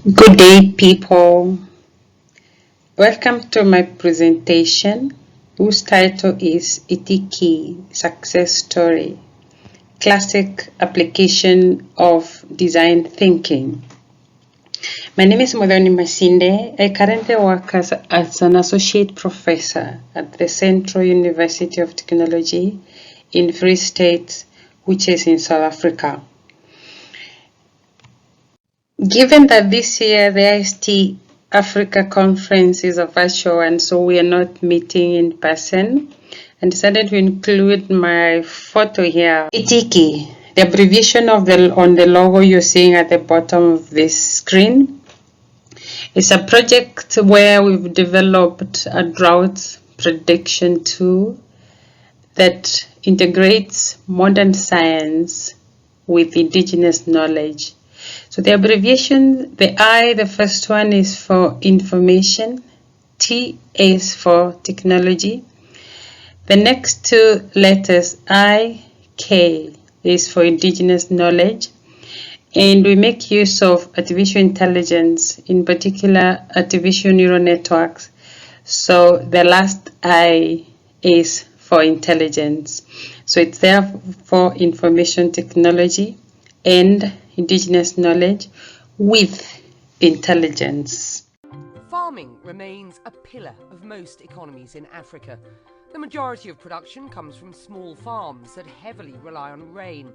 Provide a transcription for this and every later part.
Good day, people. Welcome to my presentation, whose title is Itiki Success Story, Classic Application of Design Thinking. My name is Modoni Masinde. I currently work as an associate professor at the Central University of Technology in Free State, which is in South Africa. Given that this year the IST Africa conference is a virtual one, so we are not meeting in person, I decided to include my photo here. Itiki, the abbreviation on the logo you're seeing at the bottom of this screen. It's a project where we've developed a drought prediction tool that integrates modern science with indigenous knowledge. So the abbreviation, the first one is for information, T is for technology. The next two letters, I, K, is for indigenous knowledge. And we make use of artificial intelligence, in particular artificial neural networks. So the last I is for intelligence. So it's there for information technology and indigenous knowledge with intelligence. Farming remains a pillar of most economies in Africa. The majority of production comes from small farms that heavily rely on rain.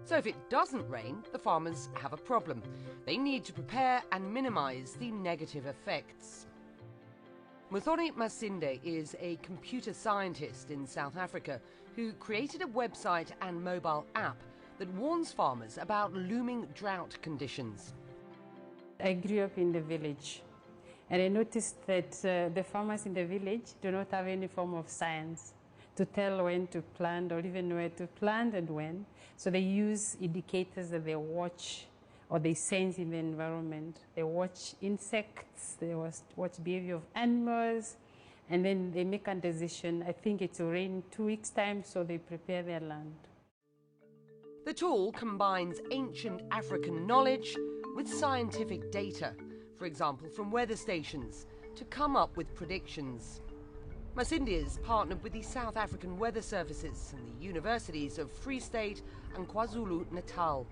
So if it doesn't rain, the farmers have a problem. They need to prepare and minimize the negative effects. Muthoni Masinde is a computer scientist in South Africa who created a website and mobile app that warns farmers about looming drought conditions. I grew up in the village, and I noticed that the farmers in the village do not have any form of science to tell when to plant or even where to plant and when. So they use indicators that they watch or they sense in the environment. They watch insects, they watch behavior of animals, and then they make a decision. I think it will rain in 2 weeks' time, so they prepare their land. The tool combines ancient African knowledge with scientific data, for example from weather stations, to come up with predictions. Masinde has partnered with the South African Weather Services and the universities of Free State and KwaZulu-Natal.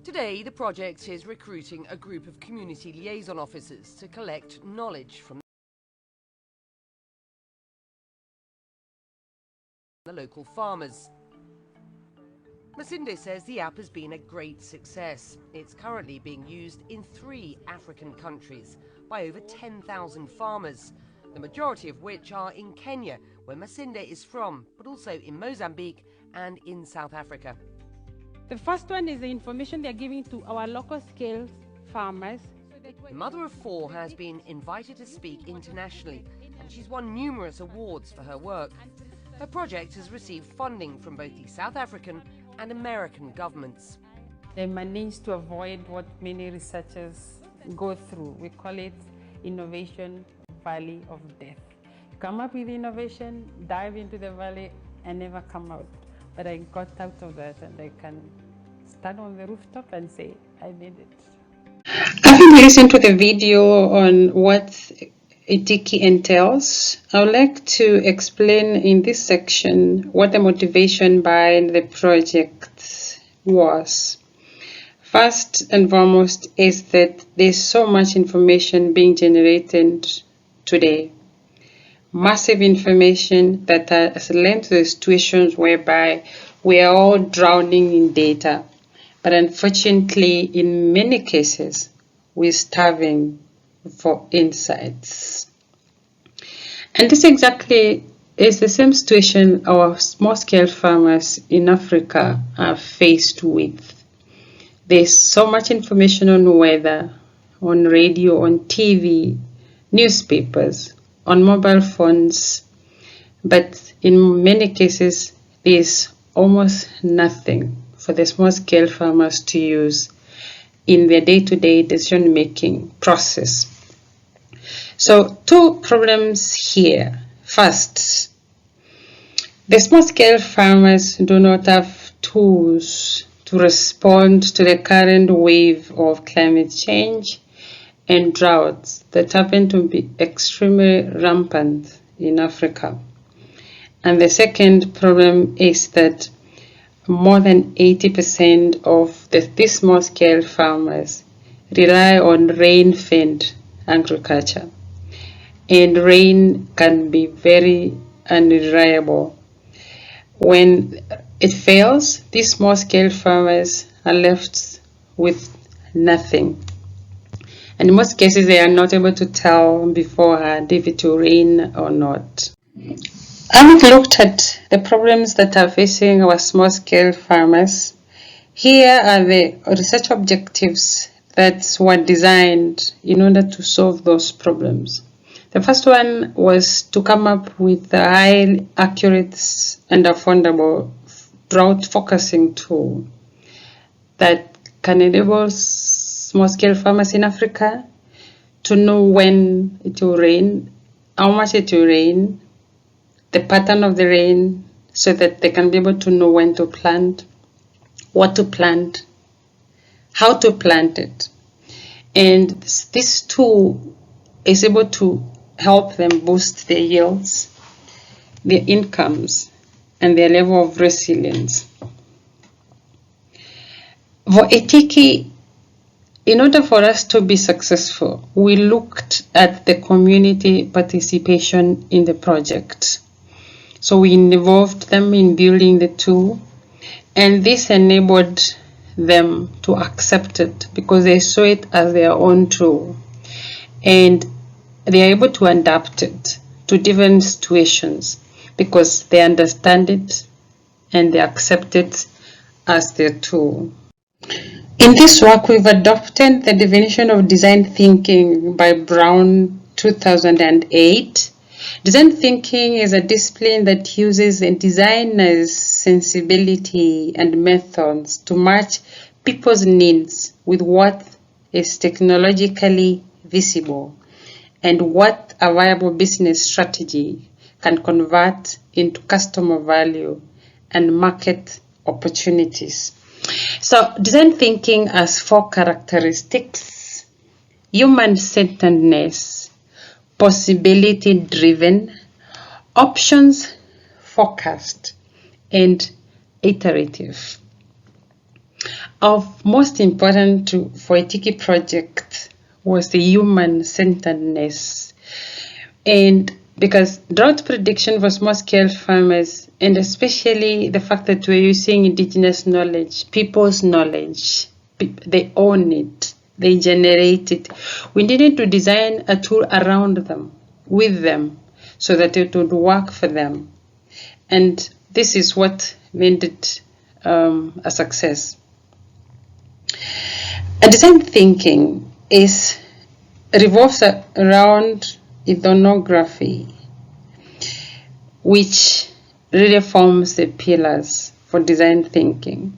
Today, the project is recruiting a group of community liaison officers to collect knowledge from the local farmers. Masinde says the app has been a great success. It's currently being used in 3 African countries by over 10,000 farmers, the majority of which are in Kenya, where Masinde is from, but also in Mozambique and in South Africa. The first one is the information they're giving to our local scale farmers. The mother of 4 has been invited to speak internationally, and she's won numerous awards for her work. Her project has received funding from both the South African and American governments. They managed to avoid what many researchers go through. We call it innovation valley of death. Come up with innovation, dive into the valley, and never come out. But I got out of that, and I can stand on the rooftop and say, I did it. Having listened to the video on what Itiki entails, I would like to explain in this section what the motivation behind the project was. First and foremost is that there's so much information being generated today. Massive information that has led to the situations whereby we are all drowning in data. But unfortunately, in many cases, we're starving for insights. And this exactly is the same situation our small-scale farmers in Africa are faced with. There's so much information on weather, on radio, on TV, newspapers, on mobile phones, but in many cases, there's almost nothing for the small-scale farmers to use in their day-to-day decision-making process. So 2 problems here. First, the small-scale farmers do not have tools to respond to the current wave of climate change and droughts that happen to be extremely rampant in Africa. And the second problem is that more than 80% of these small-scale farmers rely on rain-fed agriculture. And rain can be very unreliable. When it fails, these small-scale farmers are left with nothing. And in most cases, they are not able to tell beforehand if it will rain or not. I've looked at the problems that are facing our small-scale farmers. Here are the research objectives that were designed in order to solve those problems. The first one was to come up with a highly accurate and affordable drought focusing tool that can enable small-scale farmers in Africa to know when it will rain, how much it will rain, the pattern of the rain, so that they can be able to know when to plant, what to plant, how to plant it. And this tool is able to help them boost their yields, their incomes, and their level of resilience. For Etiki, in order for us to be successful, we looked at the community participation in the project. So we involved them in building the tool, and this enabled them to accept it because they saw it as their own tool. And they are able to adapt it to different situations because they understand it and they accept it as their tool. In this work, we've adopted the definition of design thinking by Brown 2008. Design thinking is a discipline that uses a designer's sensibility and methods to match people's needs with what is technologically visible and what a viable business strategy can convert into customer value and market opportunities. So design thinking has 4 characteristics: human-centeredness, possibility-driven, options-focused, and iterative. Of most important for Etiki project was the human-centeredness, and because drought prediction for small-scale farmers, and especially the fact that we're using indigenous knowledge, people's knowledge, they own it, they generate it. We needed to design a tool around them, with them, so that it would work for them. And this is what made it a success. A design thinking revolves around ethnography, which really forms the pillars for design thinking.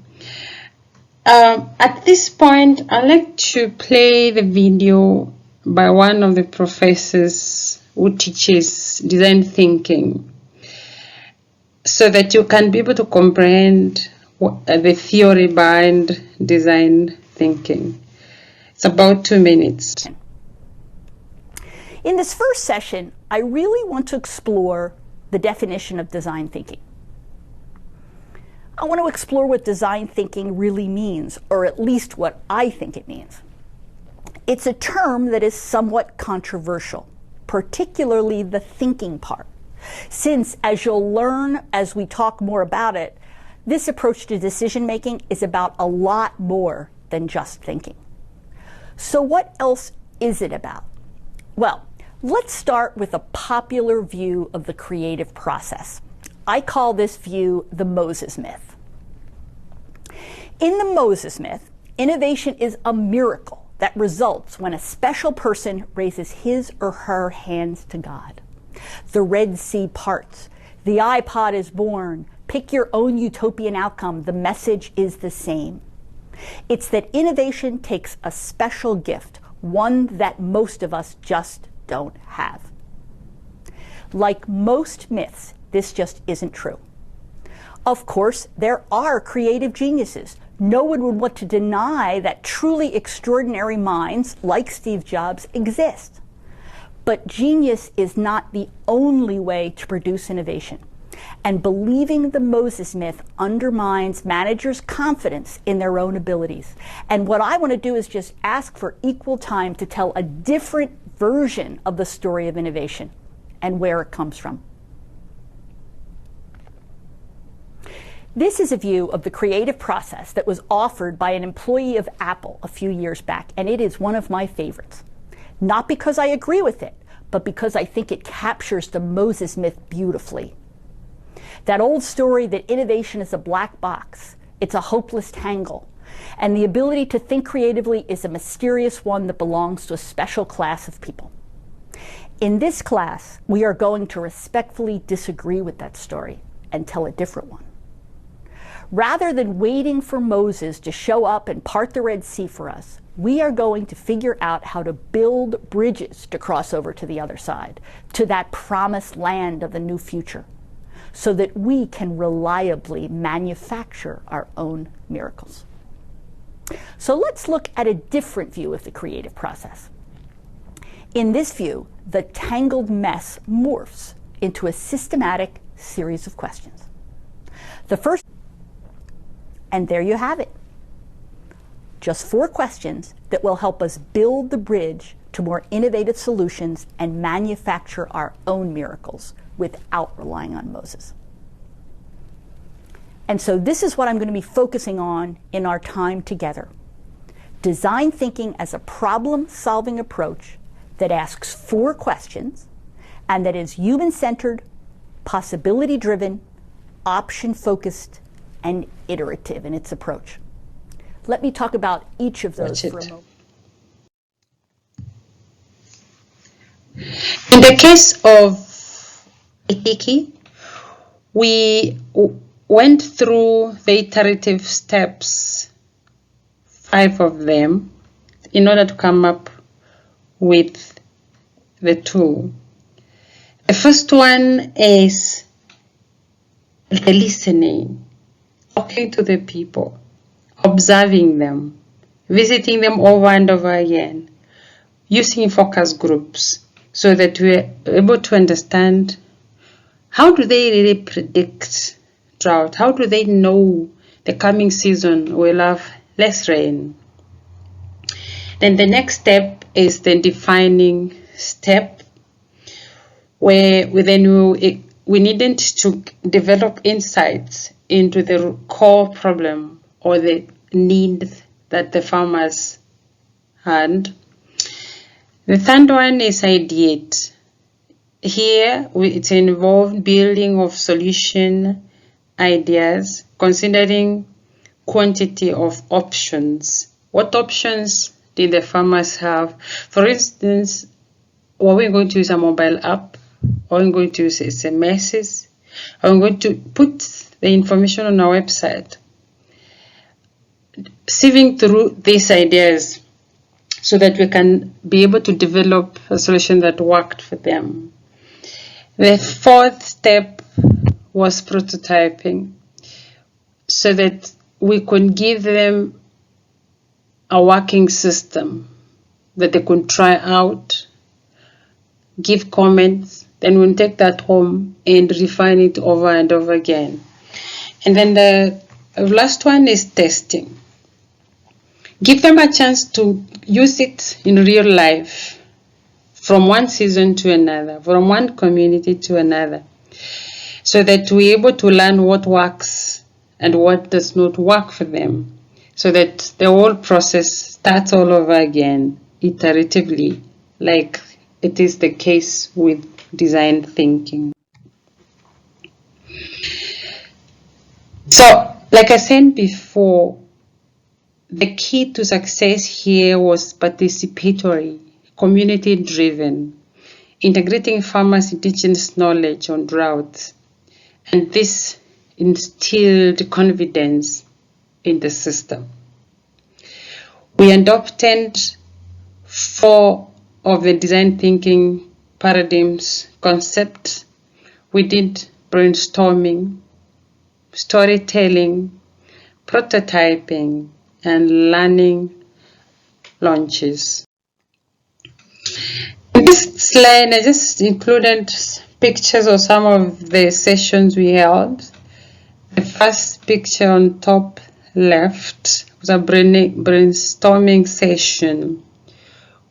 At this point, I'd like to play the video by one of the professors who teaches design thinking so that you can be able to comprehend the theory behind design thinking. It's about 2 minutes. In this first session, I really want to explore the definition of design thinking. I want to explore what design thinking really means, or at least what I think it means. It's a term that is somewhat controversial, particularly the thinking part, since, as you'll learn as we talk more about it, this approach to decision making is about a lot more than just thinking. So what else is it about? Well, let's start with a popular view of the creative process. I call this view the Moses myth. In the Moses myth, innovation is a miracle that results when a special person raises his or her hands to God. The Red Sea parts, the iPod is born, pick your own utopian outcome, the message is the same. It's that innovation takes a special gift, one that most of us just don't have. Like most myths, this just isn't true. Of course, there are creative geniuses. No one would want to deny that truly extraordinary minds, like Steve Jobs, exist. But genius is not the only way to produce innovation. And believing the Moses myth undermines managers' confidence in their own abilities. And what I want to do is just ask for equal time to tell a different version of the story of innovation and where it comes from. This is a view of the creative process that was offered by an employee of Apple a few years back, and it is one of my favorites. Not because I agree with it, but because I think it captures the Moses myth beautifully. That old story that innovation is a black box, it's a hopeless tangle, and the ability to think creatively is a mysterious one that belongs to a special class of people. In this class, we are going to respectfully disagree with that story and tell a different one. Rather than waiting for Moses to show up and part the Red Sea for us, we are going to figure out how to build bridges to cross over to the other side, to that promised land of the new future, so that we can reliably manufacture our own miracles. So let's look at a different view of the creative process. In this view, the tangled mess morphs into a systematic series of questions. The first, and there you have it. Just 4 questions that will help us build the bridge to more innovative solutions and manufacture our own miracles without relying on Moses. And so this is what I'm going to be focusing on in our time together. Design thinking as a problem-solving approach that asks 4 questions and that is human-centered, possibility-driven, option-focused, and iterative in its approach. Let me talk about each of those for a moment. In the case of Itiki, we went through the iterative steps, 5 of them, in order to come up with the tool. The first one is the listening. Talking to the people, observing them, visiting them over and over again, using focus groups so that we're able to understand how do they really predict drought? How do they know the coming season will have less rain? Then the next step is the defining step, where we needed to develop insights into the core problem or the need that the farmers had. The third one is ideate. Here, it's involved building of solution ideas, considering quantity of options. What options did the farmers have? For instance, were we going to use a mobile app? Are we going to use SMSs? Are we going to put the information on our website? Sieving through these ideas so that we can be able to develop a solution that worked for them. The 4th step was prototyping, so that we could give them a working system that they could try out, give comments, then we'll take that home and refine it over and over again. And then the last one is testing. Give them a chance to use it in real life, from one season to another, from one community to another, so that we're able to learn what works and what does not work for them, so that the whole process starts all over again, iteratively, like it is the case with design thinking. So, like I said before, the key to success here was participatory, community-driven, integrating farmers' indigenous knowledge on drought, and this instilled confidence in the system. We adopted 4 of the design thinking paradigms concepts. We did brainstorming, storytelling, prototyping, and learning launches. In this slide, I just included pictures of some of the sessions we held. The first picture on top left was a brainstorming session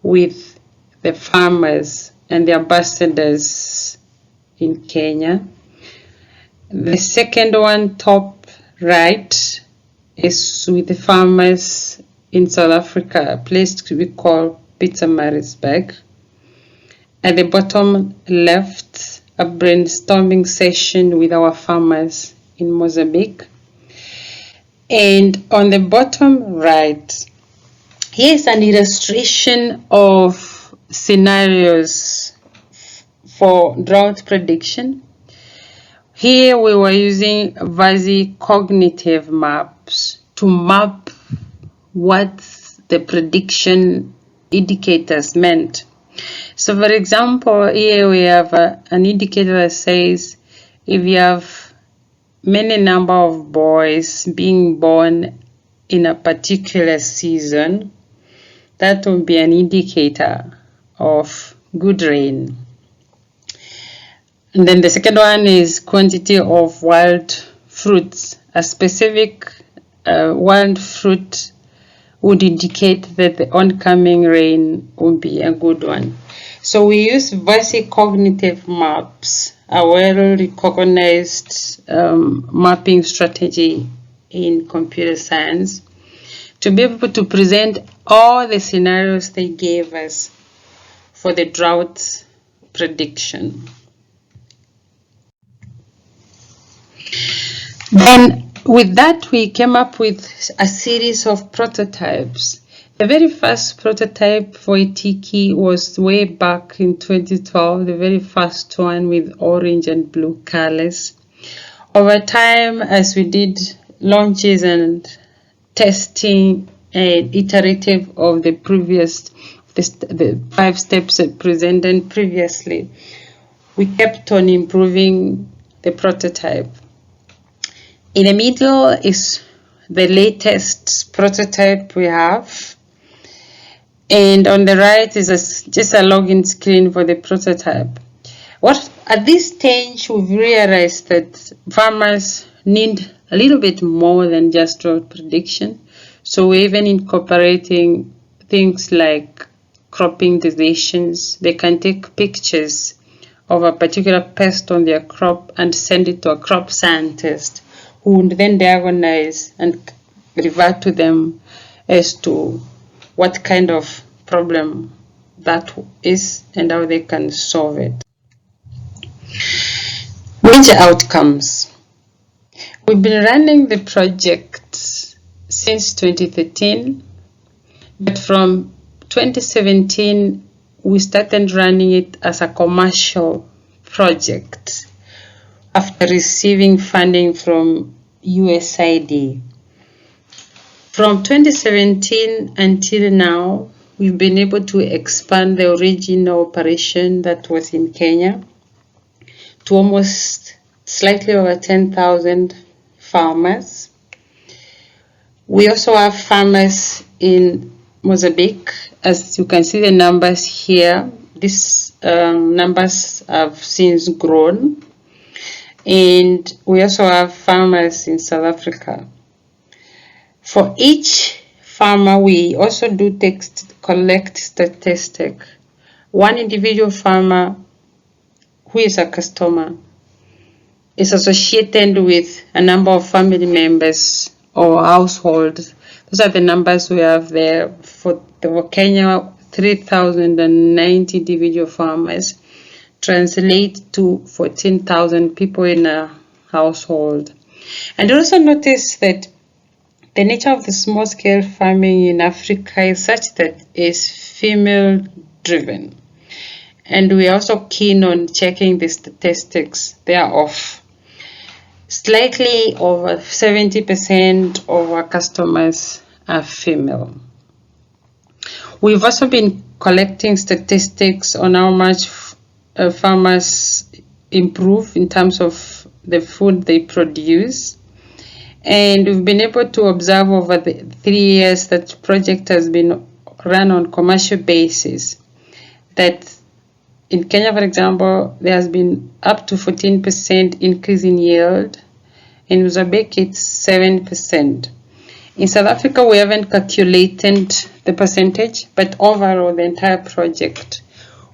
with the farmers and the ambassadors in Kenya. The second one, top right, is with the farmers in South Africa, a place we call Pietermaritzburg. At the bottom left, a brainstorming session with our farmers in Mozambique. And on the bottom right, here's an illustration of scenarios for drought prediction. Here we were using Vazi cognitive maps to map what the prediction indicators meant. So for example, here we have an indicator that says if you have many number of boys being born in a particular season, that will be an indicator of good rain. And then the second one is quantity of wild fruits. A specific wild fruit would indicate that the oncoming rain will be a good one. So we use Vazi cognitive maps, a well-recognized mapping strategy in computer science, to be able to present all the scenarios they gave us for the drought prediction. Then with that, we came up with a series of prototypes. The very first prototype for Itiki was way back in 2012, the very first one with orange and blue colors. Over time, as we did launches and testing and iterative of the previous, the 5 steps presented previously, we kept on improving the prototype. In the middle is the latest prototype we have. And on the right is just a login screen for the prototype. At this stage, we've realized that farmers need a little bit more than just drought prediction. So we're even incorporating things like cropping decisions. They can take pictures of a particular pest on their crop and send it to a crop scientist, who would then diagnose and revert to them as to what kind of problem that is and how they can solve it. Major outcomes. We've been running the project since 2013, but from 2017 we started running it as a commercial project after receiving funding from USAID. From 2017 until now, we've been able to expand the original operation that was in Kenya to almost slightly over 10,000 farmers. We also have farmers in Mozambique. As you can see the numbers here, these numbers have since grown. And we also have farmers in South Africa. For each farmer, we also do collect statistics. One individual farmer who is a customer is associated with a number of family members or households. Those are the numbers we have there. For Kenya, 3,090 individual farmers translate to 14,000 people in a household. And also notice that the nature of the small-scale farming in Africa is such that it's female-driven. And we are also keen on checking the statistics thereof. Slightly over 70% of our customers are female. We've also been collecting statistics on how much farmers improve in terms of the food they produce. And we've been able to observe over the 3 years that the project has been run on commercial basis, that in Kenya, for example, there has been up to 14% increase in yield. In Mozambique, it's 7%. In South Africa, we haven't calculated the percentage, but overall, the entire project,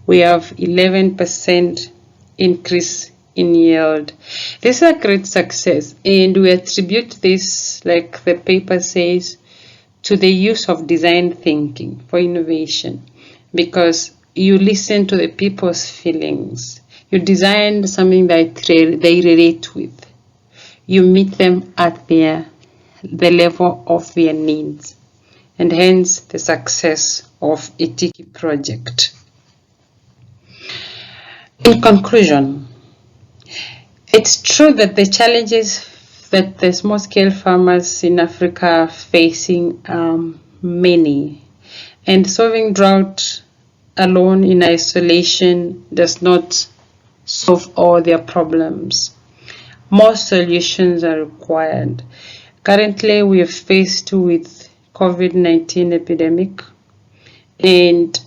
we have 11% increase in yield. This is a great success, and we attribute this, like the paper says, to the use of design thinking for innovation, because you listen to the people's feelings. You design something that they relate with. You meet them at the level of their needs, and hence the success of Itiki project. In conclusion, it's true that the challenges that the small-scale farmers in Africa are facing are many, and solving drought alone in isolation does not solve all their problems. More solutions are required. Currently, we are faced with COVID-19 epidemic, and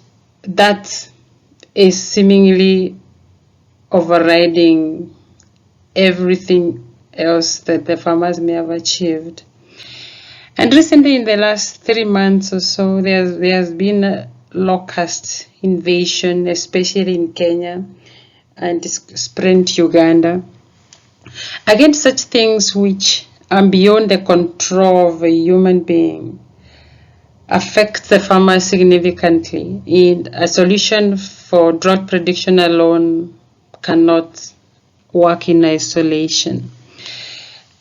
that is seemingly overriding everything else that the farmers may have achieved. And recently, in the last 3 months or so, there has been a locust invasion, especially in Kenya, and it's spread to Uganda. Again, such things which are beyond the control of a human being affect the farmers significantly, and a solution for drought prediction alone cannot work in isolation.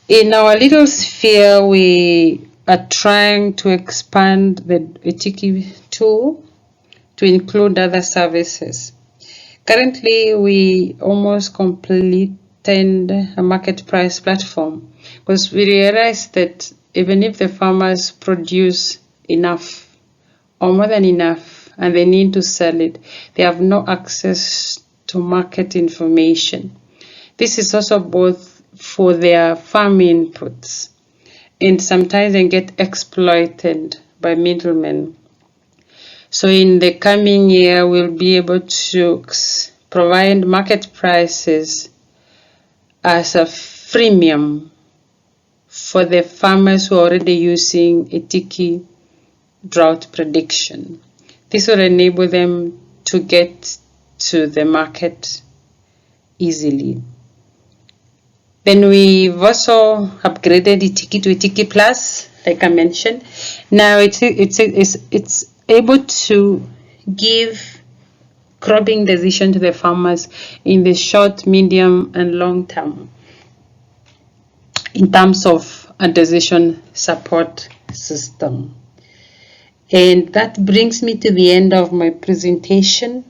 In our little sphere, we are trying to expand the Itiki tool to include other services. Currently, we almost completed a market price platform, because we realized that even if the farmers produce enough or more than enough and they need to sell it, they have no access to market information. This is also both for their farm inputs, and sometimes they get exploited by middlemen. So in the coming year, we'll be able to provide market prices as a freemium for the farmers who are already using Itiki drought prediction. This will enable them to get to the market easily. Then we've also upgraded Itiki to Itiki Plus, like I mentioned. Now it's able to give cropping decision to the farmers in the short, medium, and long term in terms of a decision support system. And that brings me to the end of my presentation.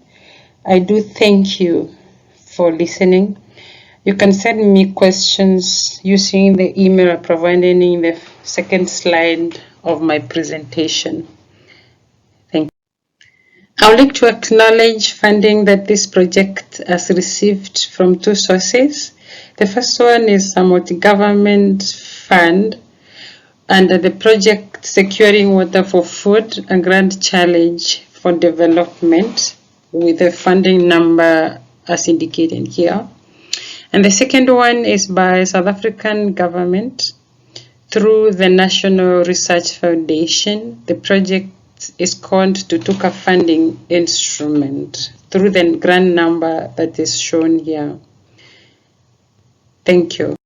I do thank you for listening. You can send me questions using the email provided in the second slide of my presentation. Thank you. I would like to acknowledge funding that this project has received from 2 sources. The first one is a multi-government fund under the project Securing Water for Food, a Grand Challenge for Development, with the funding number as indicated here. And the second one is by South African government through the National Research Foundation. The project is called Tutuka Funding Instrument through the grant number that is shown here. Thank you.